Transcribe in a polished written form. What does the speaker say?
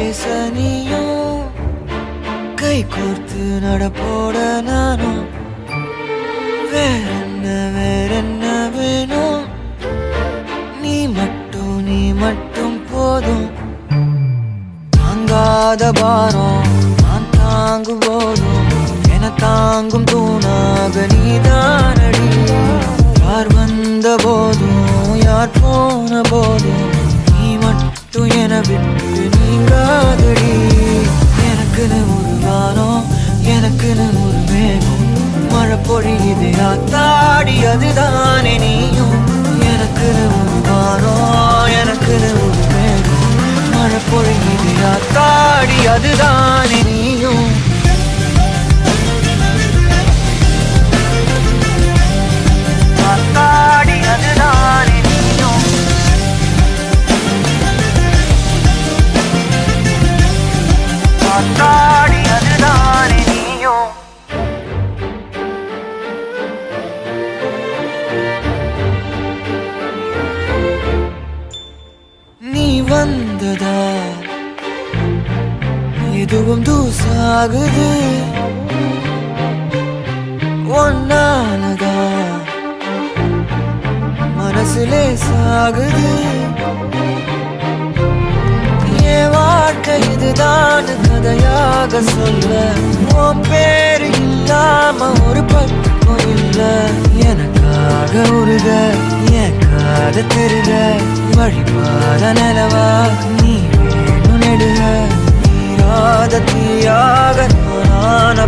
பேச நீயும் கை கோர்த்து நடப்போட நானும் வேறென்ன வேணும் நீ மட்டும் போதும் தாங்காத பாரம் நான் தாங்கும் போதும் என தாங்கும் தூணாக நீதானடி யார் வந்த போதும் யார் போன போதும் நீ மட்டும் என விட்டு நீங்காதடி எனக்குன்னு ஒரு வானம் எனக்குன்னு ஒரு மேகம் மழை பொழியுது ஆத்தாடி அதுதானே நீயும் எனக்குன்னு ஒரு வானம் எனக்குன்னு ஒரு மேகம் மழை பொழியுது ஆத்தாடி அதுதானே நீயும் ஆத்தாடி அதுதானே நீயும் ஆத்தாடி அதுதானே நீயும் நீ வந்ததா எதுவும் தூசாகுது ஒன்னானதா மனசுலே சாகுது என் வாழ்க்கை இதுதான் கதையாக சொல்ல உன் பேரு இல்லாம ஒரு பக்கம் இல்ல எனக்காக உருக என் காத திருக வழிபாத நிலவா நீ வேணும் நெடுக நீராத தீயாக நான